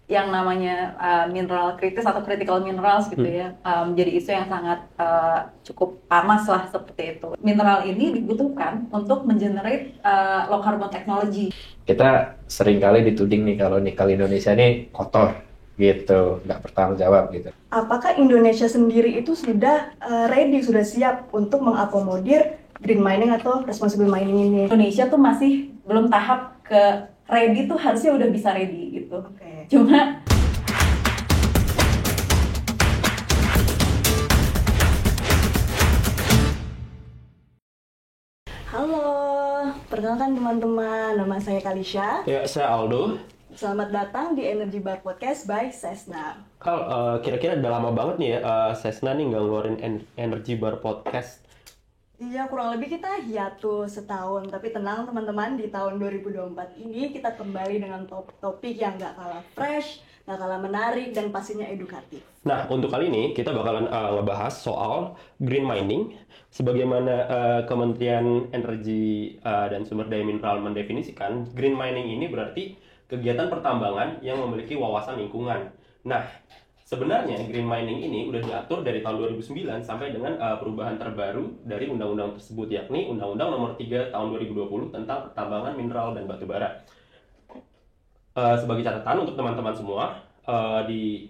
yang namanya mineral kritis atau critical minerals gitu ya, jadi isu yang sangat cukup panas lah seperti itu. Mineral ini dibutuhkan untuk mengenerate low carbon technology. Kita seringkali dituding nih kalau nikel Indonesia ini kotor gitu, nggak bertanggung jawab gitu. Apakah Indonesia sendiri itu sudah ready, sudah siap untuk mengakomodir green mining atau responsible mining ini? Indonesia tuh masih belum tahap ke ready tuh, harusnya udah bisa ready gitu. Oke. Cuma Halo, perkenalkan teman-teman, nama saya Kalisha. Ya, saya Aldo. Selamat datang di Energy Bar Podcast by Sesna. Kira-kira udah lama banget nih ya Sesna nih nggak ngeluarin Energy Bar Podcast. Iya, kurang lebih kita hiatus setahun, tapi tenang teman-teman, di tahun 2024 ini kita kembali dengan topik yang gak kalah fresh, gak kalah menarik, dan pastinya edukatif. Nah, untuk kali ini kita bakalan ngebahas soal green mining, sebagaimana Kementerian Energi dan Sumber Daya Mineral mendefinisikan green mining ini berarti kegiatan pertambangan yang memiliki wawasan lingkungan. Nah, sebenarnya green mining ini udah diatur dari tahun 2009 sampai dengan perubahan terbaru dari undang-undang tersebut, yakni Undang-Undang Nomor 3 Tahun 2020 tentang pertambangan mineral dan batu bara. Sebagai catatan untuk teman-teman semua, di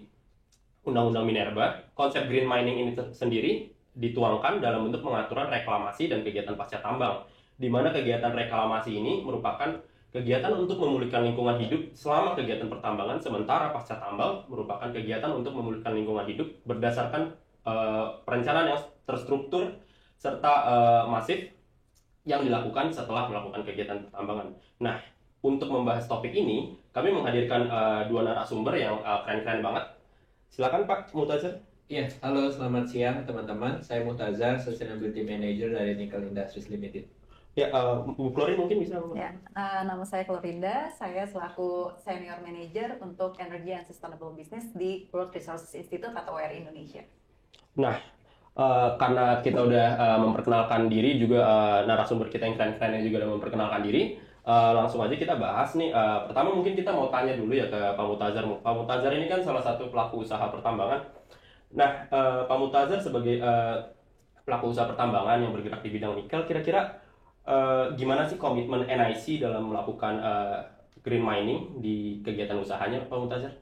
Undang-Undang Minerba, konsep green mining ini sendiri dituangkan dalam bentuk pengaturan reklamasi dan kegiatan pasca tambang, di mana kegiatan reklamasi ini merupakan kegiatan untuk memulihkan lingkungan hidup selama kegiatan pertambangan, sementara pasca tambang merupakan kegiatan untuk memulihkan lingkungan hidup berdasarkan perencanaan yang terstruktur serta masif yang dilakukan setelah melakukan kegiatan pertambangan. Nah, untuk membahas topik ini, kami menghadirkan dua narasumber yang keren-keren banget. Silakan Pak Mutazar. Iya, halo selamat siang teman-teman. Saya Mutazar, Sustainability Manager dari Nickel Industries Limited. Ya, Bu Florin mungkin bisa. ya, nama saya Klorinda, saya selaku Senior Manager untuk Energy and Sustainable Business di World Resources Institute atau WRI Indonesia. Nah, karena kita udah memperkenalkan diri juga, narasumber kita yang keren-keren juga udah memperkenalkan diri, langsung aja kita bahas nih. Pertama mungkin kita mau tanya dulu ya ke Pak Mutazar. Pak Mutazar ini kan salah satu pelaku usaha pertambangan. Nah, Pak Mutazar sebagai pelaku usaha pertambangan yang bergerak di bidang nikel, kira-kira gimana sih komitmen NIC dalam melakukan green mining di kegiatan usahanya, Pak Mutazar?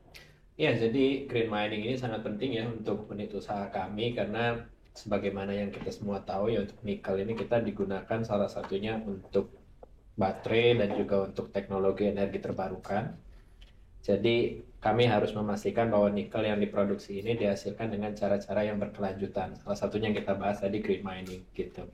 Ya, jadi green mining ini sangat penting ya untuk unit usaha kami karena sebagaimana yang kita semua tahu ya, untuk nikel ini kita digunakan salah satunya untuk baterai dan juga untuk teknologi energi terbarukan. Jadi kami harus memastikan bahwa nikel yang diproduksi ini dihasilkan dengan cara-cara yang berkelanjutan. Salah satunya yang kita bahas tadi green mining gitu.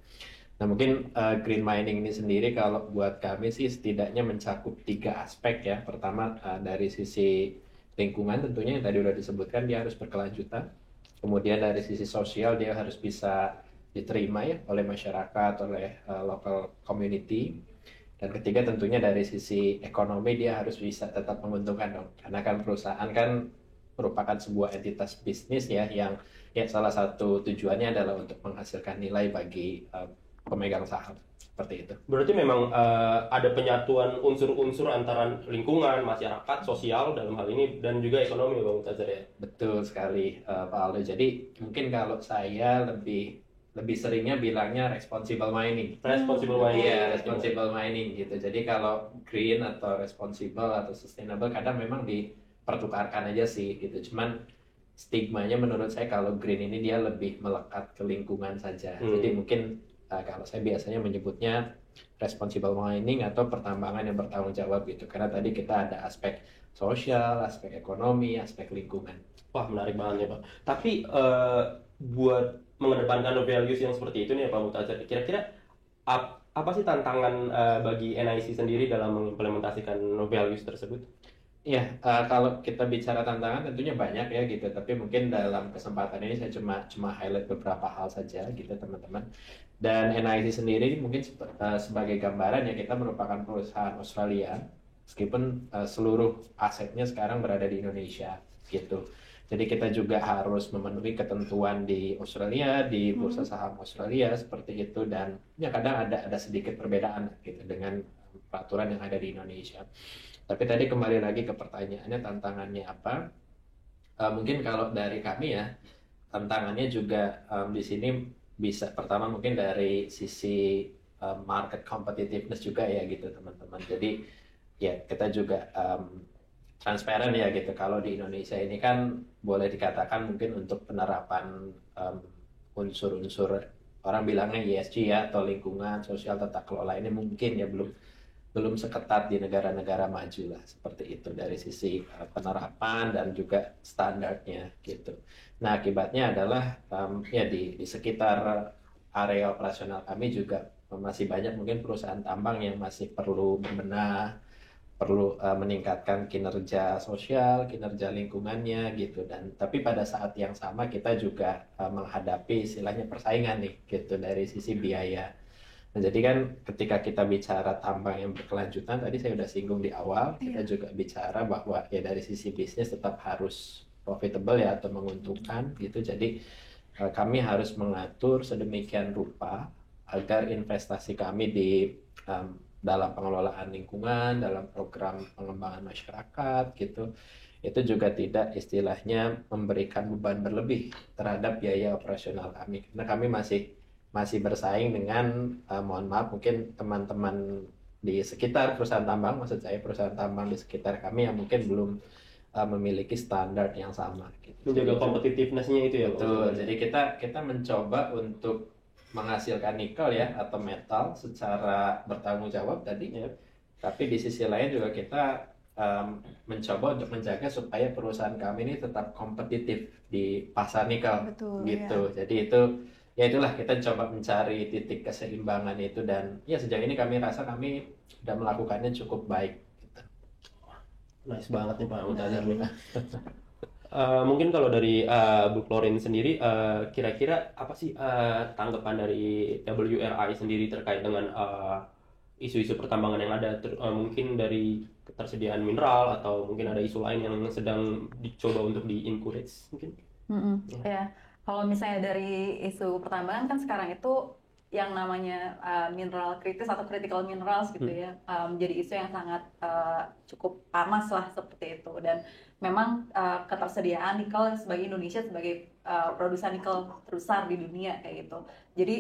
Nah, mungkin green mining ini sendiri kalau buat kami sih setidaknya mencakup 3 aspek ya. Pertama, dari sisi lingkungan tentunya yang tadi udah disebutkan, dia harus berkelanjutan. Kemudian dari sisi sosial dia harus bisa diterima ya oleh masyarakat, oleh local community. Dan ketiga tentunya dari sisi ekonomi dia harus bisa tetap menguntungkan dong. Karena kan perusahaan kan merupakan sebuah entitas bisnis ya, yang ya salah satu tujuannya adalah untuk menghasilkan nilai bagi pemegang saham, seperti itu. Berarti memang ada penyatuan unsur-unsur antara lingkungan, masyarakat, sosial dalam hal ini, dan juga ekonomi, Bang Mutazar ya? Betul sekali, Pak Aldo. Jadi mungkin kalau saya lebih seringnya bilangnya responsible mining. Responsible mining. Iya, responsible mining gitu. Jadi kalau green atau responsible atau sustainable kadang memang dipertukarkan aja sih gitu. Cuman stigmanya menurut saya kalau green ini dia lebih melekat ke lingkungan saja. Jadi mungkin kalau saya biasanya menyebutnya responsible mining atau pertambangan yang bertanggung jawab gitu. Karena tadi kita ada aspek sosial, aspek ekonomi, aspek lingkungan. Wah, menarik banget ya Pak. Tapi buat mengedepankan values yang seperti itu nih Pak Mutazar, kira-kira apa sih tantangan bagi NIC sendiri dalam mengimplementasikan values tersebut? Ya, kalau kita bicara tantangan tentunya banyak ya gitu, tapi mungkin dalam kesempatan ini saya cuma highlight beberapa hal saja gitu teman-teman. Dan NIC sendiri mungkin sebagai gambaran ya, kita merupakan perusahaan Australia, meskipun seluruh asetnya sekarang berada di Indonesia gitu. Jadi kita juga harus memenuhi ketentuan di Australia, di bursa saham Australia seperti itu, dan ya kadang ada sedikit perbedaan gitu dengan peraturan yang ada di Indonesia. Tapi tadi kembali lagi ke pertanyaannya, tantangannya apa? Mungkin kalau dari kami ya, tantangannya juga di sini bisa pertama mungkin dari sisi market competitiveness juga ya gitu teman-teman. Jadi ya kita juga transparan ya gitu. Kalau di Indonesia ini kan boleh dikatakan mungkin untuk penerapan unsur-unsur orang bilangnya ESG ya, atau lingkungan sosial tata kelola ini mungkin ya belum belum seketat di negara-negara maju lah, seperti itu dari sisi penerapan dan juga standarnya gitu. Nah akibatnya adalah ya di sekitar area operasional kami juga masih banyak mungkin perusahaan tambang yang masih perlu berbenah, perlu meningkatkan kinerja sosial, kinerja lingkungannya gitu. Dan tapi pada saat yang sama kita juga menghadapi istilahnya persaingan nih gitu dari sisi biaya. Nah, jadi kan ketika kita bicara tambang yang berkelanjutan, tadi saya sudah singgung di awal, kita juga bicara bahwa ya dari sisi bisnis tetap harus profitable ya atau menguntungkan gitu. Jadi kami harus mengatur sedemikian rupa agar investasi kami di dalam pengelolaan lingkungan, dalam program pengembangan masyarakat gitu, itu juga tidak istilahnya memberikan beban berlebih terhadap biaya operasional kami. Karena kami masih bersaing dengan mohon maaf mungkin teman-teman di sekitar perusahaan tambang, maksud saya perusahaan tambang di sekitar kami yang mungkin belum memiliki standar yang sama gitu. Menjaga competitiveness-nya itu ya. Betul. Jadi kita mencoba untuk menghasilkan nikel ya atau metal secara bertanggung jawab tadi ya. Tapi di sisi lain juga kita mencoba untuk menjaga supaya perusahaan kami ini tetap kompetitif di pasar nikel. Betul, gitu. ya. Jadi itu ya itulah kita coba mencari titik keseimbangan itu, dan ya sejauh ini kami rasa kami sudah melakukannya cukup baik gitu. Nice banget nih Pak Mutazar nih. Mungkin kalau dari Bu Florin sendiri, kira-kira apa sih tanggapan dari WRI sendiri terkait dengan isu-isu pertambangan yang ada, mungkin dari ketersediaan mineral atau mungkin ada isu lain yang sedang dicoba untuk di-encourage mungkin? Ya, kalau misalnya dari isu pertambangan kan sekarang itu yang namanya mineral kritis atau critical minerals gitu ya, jadi isu yang sangat cukup panas lah seperti itu. Dan memang ketersediaan nikel sebagai Indonesia sebagai produsen nikel terbesar di dunia kayak gitu. Jadi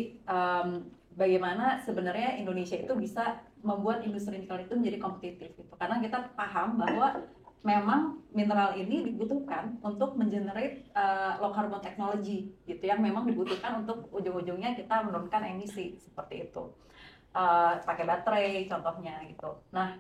bagaimana sebenarnya Indonesia itu bisa membuat industri nikel itu menjadi kompetitif gitu. Karena kita paham bahwa memang mineral ini dibutuhkan untuk mengenerate low carbon technology gitu, yang memang dibutuhkan untuk ujung-ujungnya kita menurunkan emisi seperti itu, pakai baterai contohnya gitu. Nah,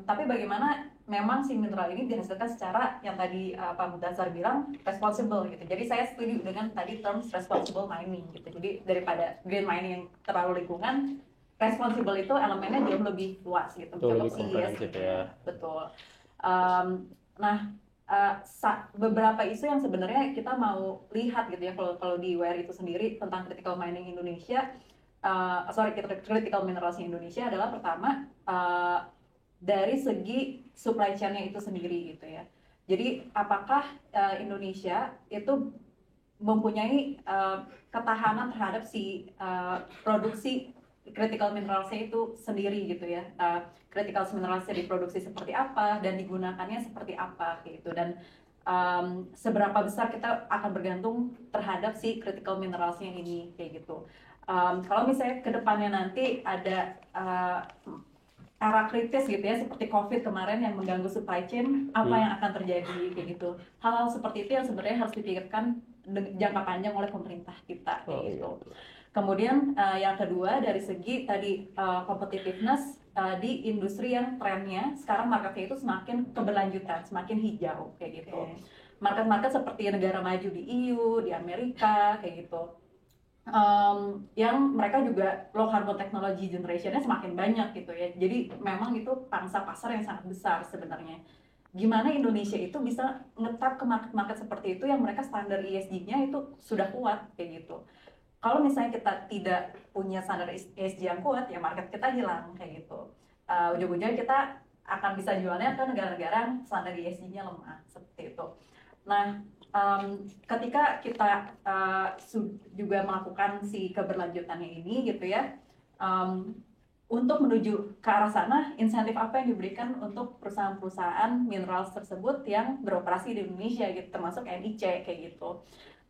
tapi bagaimana memang si mineral ini dihasilkan secara yang tadi Pak Mutazar bilang responsible gitu. Jadi saya setuju dengan tadi terms responsible mining gitu. Jadi daripada green mining yang terlalu lingkungan, responsible itu elemennya jauh lebih luas gitu. Lebih komprehensif ya. Betul. Nah, beberapa isu yang sebenarnya kita mau lihat gitu ya kalau di WR itu sendiri tentang critical mining Indonesia, critical minerals Indonesia adalah pertama dari segi supply chain-nya itu sendiri gitu ya. Jadi apakah Indonesia itu mempunyai ketahanan terhadap si produksi critical mineralsnya itu sendiri gitu ya, critical mineralsnya diproduksi seperti apa dan digunakannya seperti apa gitu, dan seberapa besar kita akan bergantung terhadap si critical mineralsnya ini kayak gitu. Kalau misalnya kedepannya nanti ada era kritis gitu ya seperti COVID kemarin yang mengganggu supply chain, apa yang akan terjadi kayak gitu. Hal-hal seperti itu yang sebenarnya harus dipikirkan jangka panjang oleh pemerintah kita kayak gitu. Kemudian yang kedua dari segi tadi competitiveness di industri yang trennya sekarang marketnya itu semakin keberlanjutan, semakin hijau kayak gitu. Market-market seperti negara maju di EU, di Amerika kayak gitu. Yang mereka juga low carbon technology generation-nya semakin banyak gitu ya. Jadi memang itu pangsa pasar yang sangat besar sebenarnya. Gimana Indonesia itu bisa ngetap ke market-market seperti itu yang mereka standar ESG-nya itu sudah kuat kayak gitu. Kalau misalnya kita tidak punya standar ESG yang kuat, ya market kita hilang kayak gitu. Ujung-ujungnya kita akan bisa jualnya ke negara-negara yang standar ESG-nya lemah seperti itu. Nah, ketika kita juga melakukan si keberlanjutannya ini gitu ya, untuk menuju ke arah sana, insentif apa yang diberikan untuk perusahaan-perusahaan mineral tersebut yang beroperasi di Indonesia gitu, termasuk NIC kayak gitu.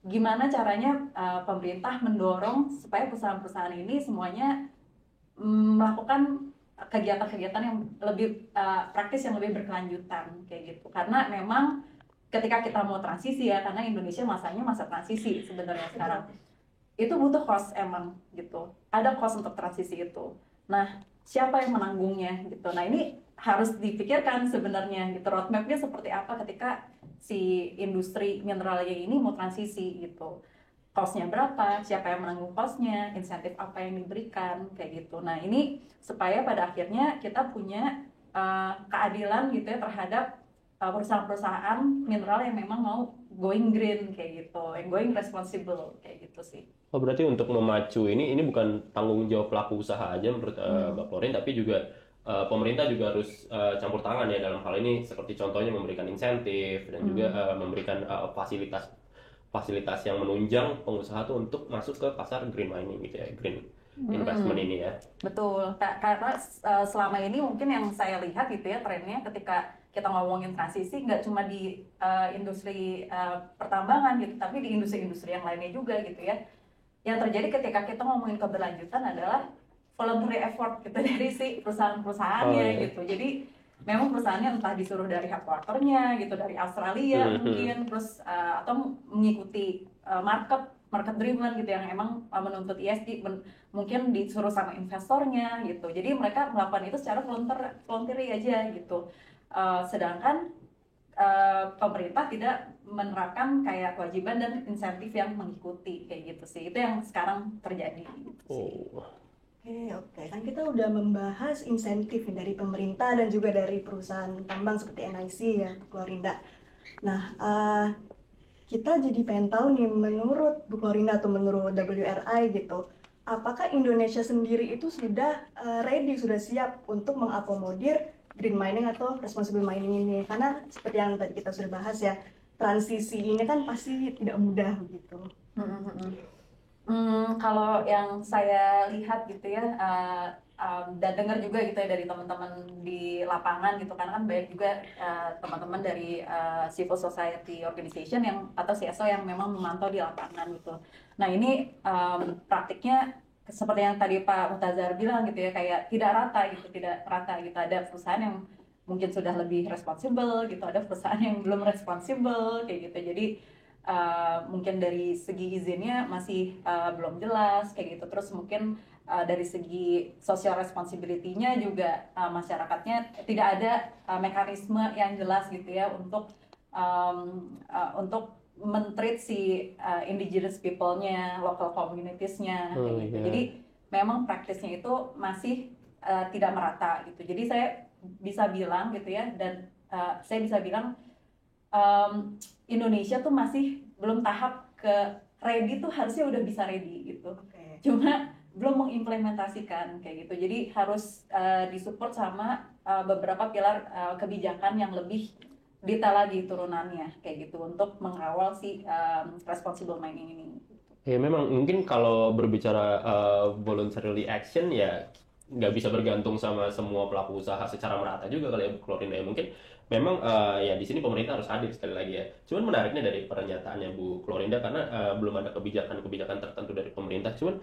Gimana caranya pemerintah mendorong supaya perusahaan-perusahaan ini semuanya melakukan kegiatan-kegiatan yang lebih praktis, yang lebih berkelanjutan kayak gitu. Karena memang ketika kita mau transisi ya, karena Indonesia masanya masa transisi sebenarnya sekarang, itu butuh cost emang gitu. Ada cost untuk transisi itu. Nah, siapa yang menanggungnya gitu. Nah, ini harus dipikirkan sebenarnya gitu. Roadmap-nya seperti apa ketika si industri mineralnya ini mau transisi gitu. Cost-nya berapa, siapa yang menanggung cost-nya, insentif apa yang diberikan, kayak gitu. Nah, ini supaya pada akhirnya kita punya keadilan gitu ya terhadap perusahaan-perusahaan mineral yang memang mau going green kayak gitu, yang going responsible kayak gitu sih. Oh, berarti untuk memacu ini bukan tanggung jawab pelaku usaha aja menurut Mbak Florin, tapi juga pemerintah juga harus campur tangan ya dalam hal ini, seperti contohnya memberikan insentif dan juga memberikan fasilitas yang menunjang pengusaha tuh untuk masuk ke pasar green mining gitu ya, green investment ini ya. Betul, karena selama ini mungkin yang saya lihat gitu ya trennya ketika kita ngomongin transisi nggak cuma di industri pertambangan gitu, tapi di industri-industri yang lainnya juga gitu ya. Yang terjadi ketika kita ngomongin keberlanjutan adalah voluntary effort gitu dari si perusahaan-perusahaannya gitu. Jadi memang perusahaannya entah disuruh dari headquarternya gitu, dari Australia mungkin, terus atau mengikuti market driven gitu yang emang menuntut ESG, mungkin disuruh sama investornya gitu. Jadi mereka melakukan itu secara voluntary aja gitu. Sedangkan pemerintah tidak menerapkan kayak kewajiban dan insentif yang mengikuti kayak gitu sih. Itu yang sekarang terjadi gitu sih. Oke. Kan kita udah membahas insentif dari pemerintah dan juga dari perusahaan tambang seperti NIC ya, Bu Klorinda. Nah, kita jadi pengen tahu nih, menurut Bu Klorinda atau menurut WRI gitu, apakah Indonesia sendiri itu sudah ready, sudah siap untuk mengakomodir green mining atau responsible mining ini? Karena seperti yang tadi kita sudah bahas ya, transisi ini kan pasti tidak mudah begitu. Kalau yang saya lihat gitu ya, dan dengar juga gitu ya dari teman-teman di lapangan gitu, karena kan banyak juga teman-teman dari civil society organization yang atau CSO yang memang memantau di lapangan gitu. Nah ini praktiknya seperti yang tadi Pak Mutazar bilang gitu ya, kayak tidak rata gitu. Ada perusahaan yang mungkin sudah lebih responsibel gitu, ada perusahaan yang belum responsibel kayak gitu. Jadi mungkin dari segi izinnya masih belum jelas kayak gitu. Terus mungkin dari segi social responsibility-nya juga masyarakatnya tidak ada mekanisme yang jelas gitu ya untuk men-treat si indigenous people-nya, local communities-nya kayak gitu. Jadi memang praktisnya itu masih tidak merata gitu. Jadi saya bisa bilang gitu ya, dan saya bisa bilang Indonesia tuh masih belum tahap ke ready tuh, harusnya udah bisa ready gitu. Cuma belum mengimplementasikan kayak gitu. Jadi harus disupport sama beberapa pilar kebijakan yang lebih detail lagi turunannya kayak gitu untuk mengawal si responsible mining ini. Ya memang mungkin kalau berbicara voluntarily action ya nggak bisa bergantung sama semua pelaku usaha secara merata juga kali ya Bu Klorinda ya. Mungkin memang ya di sini pemerintah harus hadir sekali lagi ya. Cuman menariknya dari pernyataannya Bu Klorinda karena belum ada kebijakan-kebijakan tertentu dari pemerintah. Cuman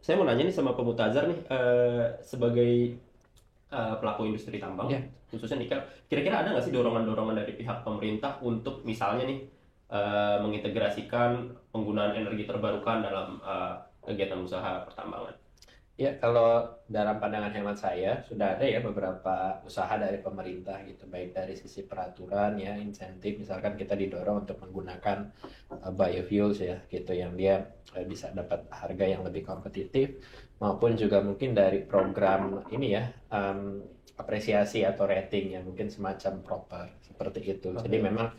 saya mau nanya nih sama Pak Mutazar nih, sebagai pelaku industri tambang, khususnya nikel, kira-kira ada nggak sih dorongan-dorongan dari pihak pemerintah untuk misalnya nih mengintegrasikan penggunaan energi terbarukan dalam kegiatan usaha pertambangan? Ya, kalau dalam pandangan hemat saya sudah ada ya beberapa usaha dari pemerintah gitu, baik dari sisi peraturan ya, insentif, misalkan kita didorong untuk menggunakan biofuels ya gitu, yang dia bisa dapat harga yang lebih kompetitif, maupun juga mungkin dari program ini ya, apresiasi atau rating yang mungkin semacam proper seperti itu. Jadi memang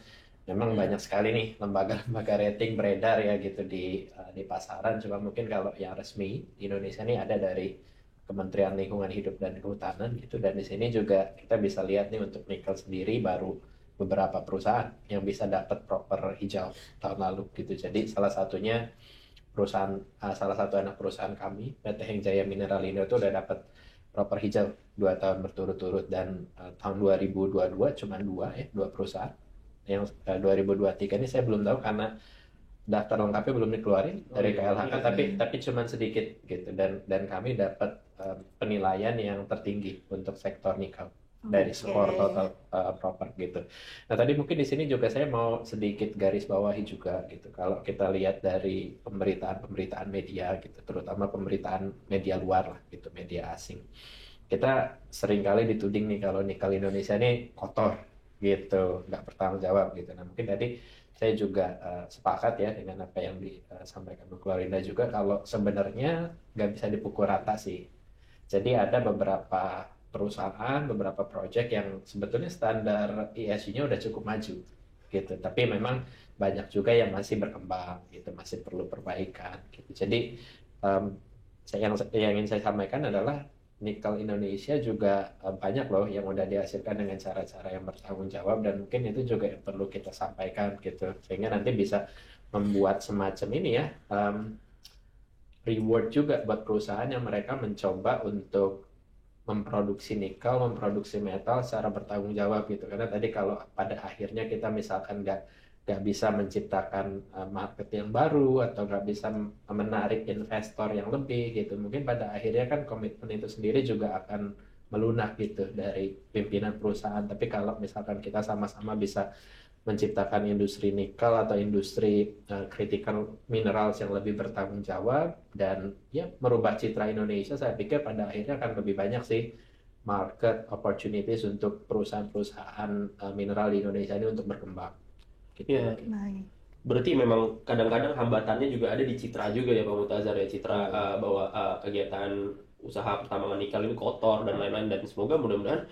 banyak sekali nih lembaga-lembaga rating beredar ya gitu di pasaran. Cuma mungkin kalau yang resmi di Indonesia nih ada dari Kementerian Lingkungan Hidup dan Kehutanan gitu. Dan di sini juga kita bisa lihat nih untuk nikel sendiri baru beberapa perusahaan yang bisa dapat proper hijau tahun lalu gitu. Jadi salah satunya perusahaan salah satu anak perusahaan kami PT Heng Jaya Mineralindo itu udah dapat proper hijau 2 tahun berturut-turut, dan tahun 2022 cuma dua perusahaan. Yang 2023 ini saya belum tahu karena daftar lengkapnya belum dikeluarin dari KLHK, tapi cuman sedikit gitu, dan kami dapat penilaian yang tertinggi untuk sektor nikel dari skor total proper gitu. Nah, tadi mungkin di sini juga saya mau sedikit garis bawahi juga gitu. Kalau kita lihat dari pemberitaan media gitu, terutama pemberitaan media luar lah gitu, media asing. Kita seringkali dituding nih kalau nikel Indonesia ini kotor gitu, nggak bertanggung jawab gitu. Nah, mungkin tadi saya juga sepakat ya dengan apa yang disampaikan Bu Klorinda juga, kalau sebenarnya nggak bisa dipukul rata sih. Jadi ada beberapa perusahaan, beberapa proyek yang sebetulnya standar ESG-nya udah cukup maju gitu. Tapi memang banyak juga yang masih berkembang gitu, masih perlu perbaikan gitu. Jadi yang ingin saya sampaikan adalah nikel Indonesia juga banyak loh yang udah dihasilkan dengan cara-cara yang bertanggung jawab, dan mungkin itu juga yang perlu kita sampaikan gitu, sehingga nanti bisa membuat semacam ini ya, reward juga buat perusahaan yang mereka mencoba untuk memproduksi nikel, memproduksi metal secara bertanggung jawab gitu. Karena tadi kalau pada akhirnya kita misalkan nggak bisa menciptakan market yang baru atau nggak bisa menarik investor yang lebih gitu, mungkin pada akhirnya kan komitmen itu sendiri juga akan melunak gitu dari pimpinan perusahaan. Tapi kalau misalkan kita sama-sama bisa menciptakan industri nikel atau industri critical minerals yang lebih bertanggung jawab dan ya merubah citra Indonesia, saya pikir pada akhirnya akan lebih banyak sih market opportunities untuk perusahaan-perusahaan mineral di Indonesia ini untuk berkembang. Ya, berarti memang kadang-kadang hambatannya juga ada di citra juga ya Pak Mutazar ya, citra bahwa kegiatan usaha pertambangan nikel ini kotor dan lain-lain, dan semoga mudah-mudahan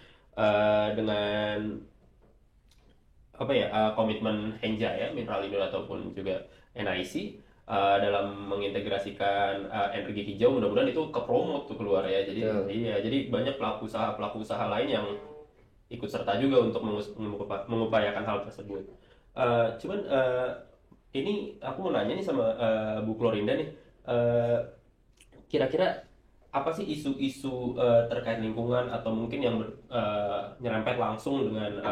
dengan apa ya komitmen Henja ya Mineralindo ataupun juga NIC dalam mengintegrasikan energi hijau, mudah-mudahan itu kepromot tuh keluar ya. Jadi iya, jadi banyak pelaku usaha lain yang ikut serta juga untuk mengupayakan hal tersebut. Cuman ini aku mau nanya nih sama Bu Klorinda nih, kira-kira apa sih isu-isu terkait lingkungan atau mungkin yang nyerempet langsung dengan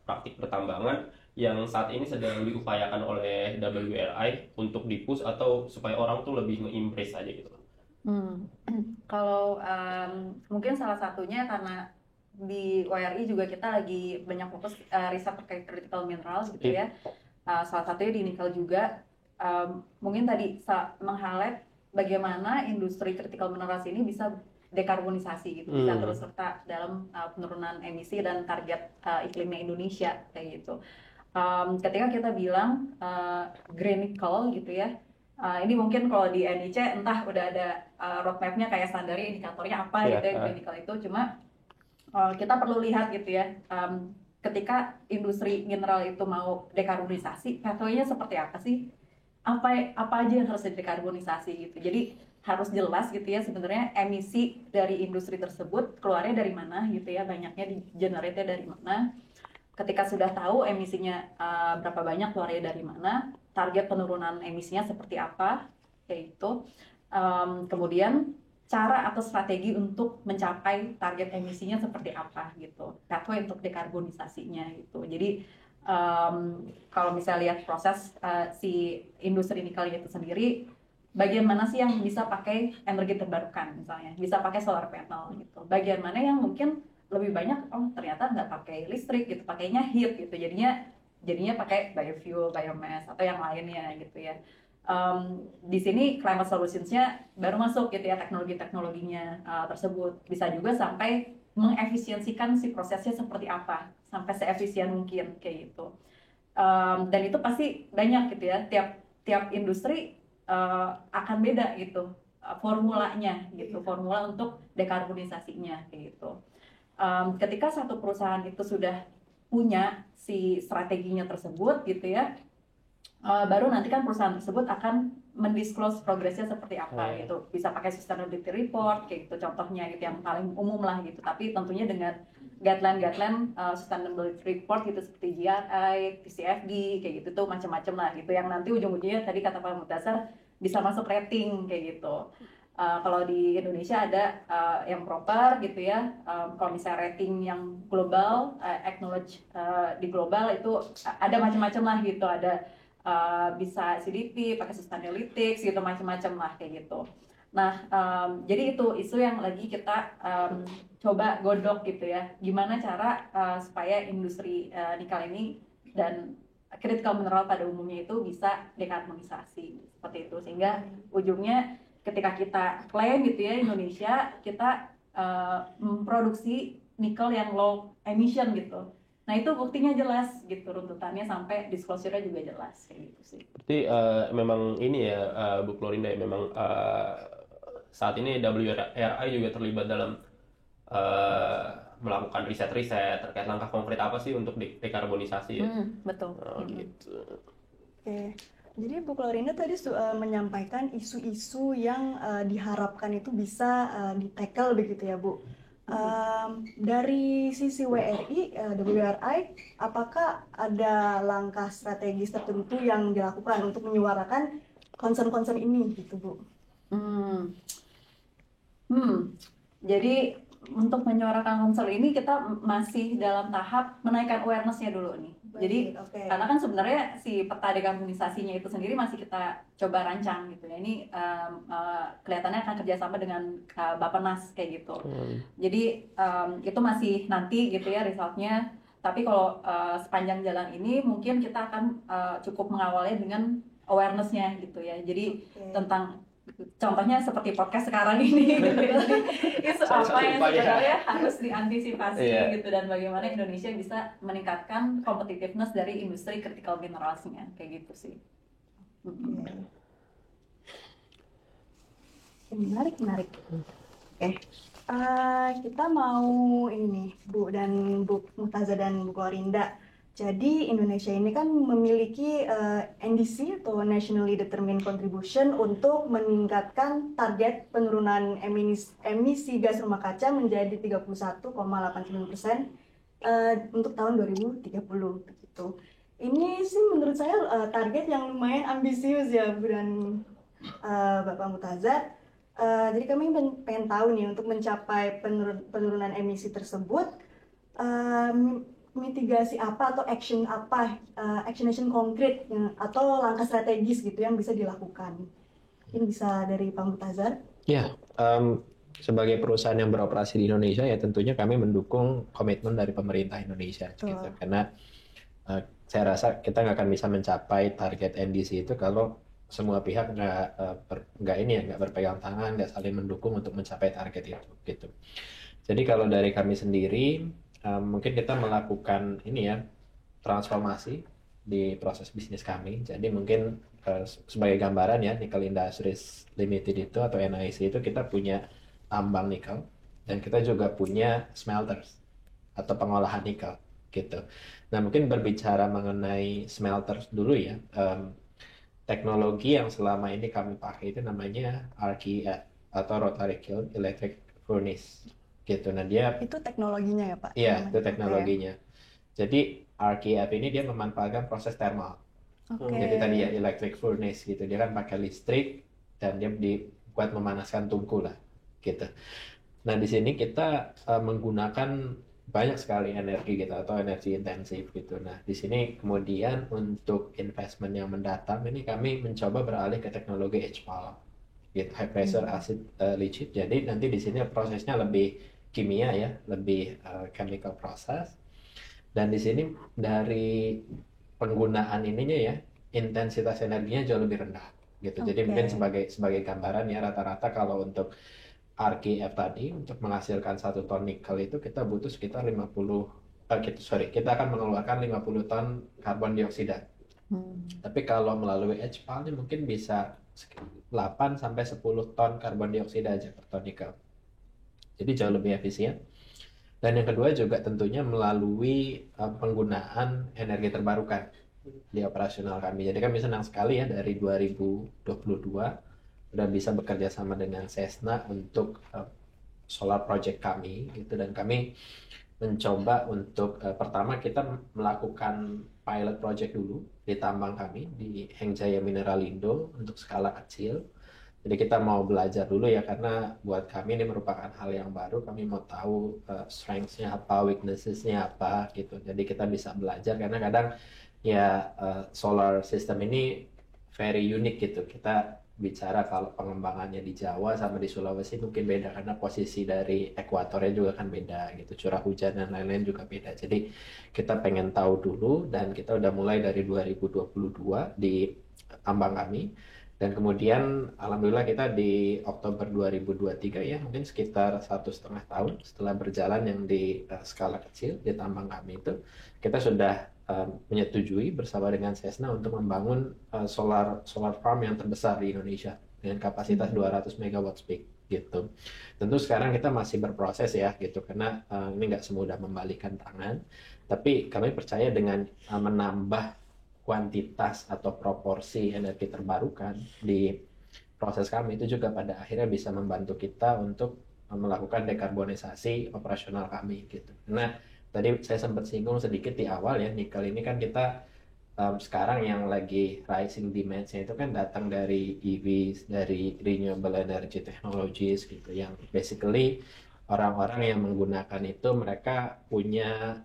praktik pertambangan yang saat ini sedang diupayakan oleh WRI untuk di-push atau supaya orang tuh lebih nge-embrace aja gitu? Kalau mungkin salah satunya karena di WRI juga kita lagi banyak fokus riset terkait critical minerals gitu ya. Salah satunya di nikel juga. Mungkin tadi meng-highlight bagaimana industri critical minerals ini bisa dekarbonisasi gitu, bisa terus serta dalam penurunan emisi dan target iklimnya Indonesia kayak gitu. Ketika kita bilang green nickel gitu ya, ini mungkin kalau di NIC entah udah ada roadmapnya kayak standarnya, indikatornya apa gitu ya green nickel itu. Cuma kita perlu lihat gitu ya, ketika industri mineral itu mau dekarbonisasi, pathway-nya seperti apa sih? Apa aja yang harus didekarbonisasi gitu. Jadi harus jelas gitu ya sebenarnya emisi dari industri tersebut keluarnya dari mana gitu ya, banyaknya di-generate dari mana. Ketika sudah tahu emisinya berapa banyak, keluarnya dari mana, target penurunan emisinya seperti apa, kayak itu. Kemudian cara atau strategi untuk mencapai target emisinya seperti apa gitu, pathway untuk dekarbonisasinya gitu. Jadi kalau misalnya lihat proses si industri nikel itu sendiri, bagian mana sih yang bisa pakai energi terbarukan, misalnya bisa pakai solar panel gitu, bagian mana yang mungkin lebih banyak ternyata nggak pakai listrik gitu, pakainya heat gitu, jadinya pakai biofuel, biomass atau yang lainnya gitu ya. Di sini climate solutions-nya baru masuk gitu ya, teknologinya tersebut bisa juga sampai mengefisiensikan si prosesnya seperti apa sampai seefisien mungkin kayak gitu. Dan itu pasti banyak gitu ya, tiap industri akan beda gitu formulanya gitu, formula untuk dekarbonisasinya kayak gitu. Ketika satu perusahaan itu sudah punya si strateginya tersebut gitu ya, baru nanti kan perusahaan tersebut akan mendisclose progresnya seperti apa gitu, bisa pakai sustainability report kayak gitu contohnya gitu, yang paling umum lah gitu, tapi tentunya dengan guideline sustainability report gitu seperti GRI, TCFD kayak gitu tuh macam-macam lah gitu, yang nanti ujung-ujungnya tadi kata Pak Mutazar bisa masuk rating kayak gitu. Kalau di Indonesia ada yang proper gitu ya. Kalau misalnya rating yang global, acknowledge di global itu ada macam-macam lah gitu. Ada bisa CDP, pakai Sustainalytics gitu, macam-macam lah kayak gitu. Nah, jadi itu isu yang lagi kita coba godok gitu ya. Gimana cara supaya industri nikel ini dan critical mineral pada umumnya itu bisa dekarbonisasi seperti itu, sehingga ujungnya ketika kita klaim gitu ya Indonesia kita memproduksi nikel yang low emission gitu. Nah itu buktinya jelas gitu, runtutannya sampai disclosure-nya juga jelas kayak gitu sih. Berarti memang ini ya Bu Klorinda ya, memang saat ini WRI juga terlibat dalam melakukan riset-riset terkait langkah konkret apa sih untuk dekarbonisasi ya. Betul. Gitu. Oke. Jadi Bu Klorinda tadi menyampaikan isu-isu yang diharapkan itu bisa di-tackle begitu ya Bu. Dari sisi WRI, apakah ada langkah strategis tertentu yang dilakukan untuk menyuarakan concern-concern ini gitu Bu? Jadi untuk menyuarakan concern ini kita masih dalam tahap menaikkan awareness-nya dulu nih. Jadi karena kan sebenarnya si peta dekarbonisasinya itu sendiri masih kita coba rancang gitu ya. Ini kelihatannya akan kerjasama dengan Bappenas kayak gitu. Jadi itu masih nanti gitu ya resultnya. Tapi kalau sepanjang jalan ini mungkin kita akan cukup mengawalnya dengan awareness-nya gitu ya. Jadi tentang contohnya seperti podcast sekarang ini gitu ya. Isu apa yang sebenarnya harus diantisipasi gitu, dan bagaimana Indonesia bisa meningkatkan competitiveness dari industri critical mineralsnya kayak gitu sih. Menarik. Oke. Kita mau ini Bu dan Bu Mumtazah dan Bu Klorinda. Jadi Indonesia ini kan memiliki NDC atau Nationally Determined Contribution untuk meningkatkan target penurunan emisi gas rumah kaca menjadi 31,89% untuk tahun 2030 begitu. Ini sih menurut saya target yang lumayan ambisius ya Bu dan Bapak Mumtazah. Jadi kami pengen tahu nih untuk mencapai penurunan emisi tersebut, mitigasi apa atau action konkret atau langkah strategis gitu yang bisa dilakukan. Mungkin bisa dari Pak Mumtazah. Ya, sebagai perusahaan yang beroperasi di Indonesia ya tentunya kami mendukung komitmen dari pemerintah Indonesia gitu. Karena saya rasa kita nggak akan bisa mencapai target NDC itu kalau semua pihak nggak berpegang tangan, nggak saling mendukung untuk mencapai target itu gitu. Jadi kalau dari kami sendiri mungkin kita melakukan ini ya, transformasi di proses bisnis kami. Jadi mungkin sebagai gambaran ya, Nickel Industries Limited itu atau NIC itu kita punya tambang nikel dan kita juga punya smelters atau pengolahan nikel gitu. Nah mungkin berbicara mengenai smelters dulu ya, teknologi yang selama ini kami pakai itu namanya RKEF atau Rotary Kiln Electric Furnace gitu. Nah dia itu teknologinya ya Pak? Iya, itu teknologinya. Jadi RKEF ini dia memanfaatkan proses thermal. Jadi tadi ya electric furnace gitu, dia kan pakai listrik dan dia dibuat memanaskan tungku lah gitu. Nah di sini kita menggunakan banyak sekali energi kita atau energi intensif gitu. Nah di sini kemudian untuk investment yang mendatang ini kami mencoba beralih ke teknologi HPAL, gitu, high pressure acid leachate. Jadi nanti di sini prosesnya lebih kimia ya, lebih chemical process. Dan di sini dari penggunaan ininya ya, intensitas energinya jauh lebih rendah gitu. Jadi mungkin sebagai gambaran ya, rata-rata kalau untuk RKEF tadi untuk menghasilkan 1 ton nikel itu kita butuh sekitar kita akan mengeluarkan 50 ton karbon dioksida. Tapi kalau melalui HPAL ini mungkin bisa 8 sampai 10 ton karbon dioksida aja per ton nikel. Jadi jauh lebih efisien. Dan yang kedua juga tentunya melalui penggunaan energi terbarukan di operasional kami. Jadi kami senang sekali ya dari 2022 udah bisa bekerja sama dengan Sesna untuk solar project kami gitu, dan kami mencoba untuk pertama kita melakukan pilot project dulu di tambang kami di Hengjaya Mineralindo untuk skala kecil. Jadi kita mau belajar dulu ya, karena buat kami ini merupakan hal yang baru. Kami mau tahu strengths-nya apa, weaknesses-nya apa gitu. Jadi kita bisa belajar karena kadang ya solar system ini very unique gitu. Kita bicara kalau pengembangannya di Jawa sama di Sulawesi mungkin beda karena posisi dari ekuatornya juga kan beda gitu, curah hujan dan lain-lain juga beda. Jadi kita pengen tahu dulu dan kita udah mulai dari 2022 di tambang kami. Dan kemudian alhamdulillah kita di Oktober 2023 ya, mungkin sekitar 1,5 tahun setelah berjalan yang di skala kecil di tambang kami itu, kita sudah menyetujui bersama dengan Sesna untuk membangun solar farm yang terbesar di Indonesia dengan kapasitas 200 megawatt peak gitu. Tentu sekarang kita masih berproses ya gitu, karena ini nggak semudah membalikan tangan, tapi kami percaya dengan menambah kuantitas atau proporsi energi terbarukan di proses kami itu juga pada akhirnya bisa membantu kita untuk melakukan dekarbonisasi operasional kami gitu. Nah, tadi saya sempat singgung sedikit di awal ya, nikel ini kan kita sekarang yang lagi rising demand-nya itu kan datang dari EVs, dari renewable energy technologies gitu, yang basically orang-orang yang menggunakan itu mereka punya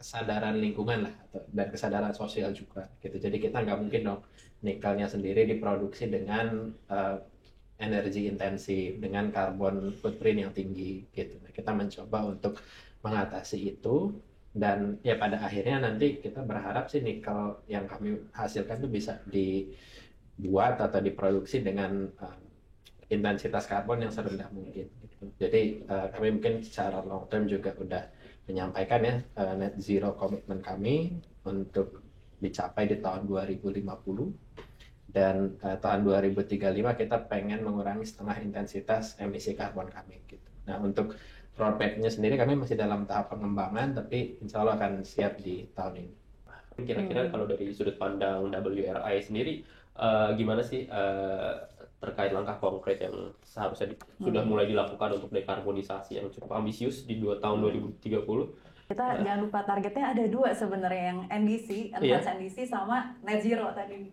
kesadaran lingkungan lah dan kesadaran sosial juga gitu. Jadi kita nggak mungkin dong nikelnya sendiri diproduksi dengan energi intensif, dengan carbon footprint yang tinggi gitu. Nah, kita mencoba untuk mengatasi itu, dan ya pada akhirnya nanti kita berharap sih nikel yang kami hasilkan itu bisa dibuat atau diproduksi dengan intensitas karbon yang serendah mungkin gitu. Jadi kami mungkin secara long term juga udah menyampaikan ya net zero komitmen kami untuk dicapai di tahun 2050, dan tahun 2035 kita pengen mengurangi setengah intensitas emisi karbon kami gitu. Nah, untuk roadmap-nya sendiri kami masih dalam tahap pengembangan, tapi insya Allah akan siap di tahun ini. Kira-kira kalau dari sudut pandang WRI sendiri, gimana sih terkait langkah konkret yang seharusnya sudah mulai dilakukan untuk dekarbonisasi yang cukup ambisius di tahun 2030? Kita jangan lupa targetnya ada dua sebenarnya, yang NDC, Advanced NDC sama Net Zero tadi.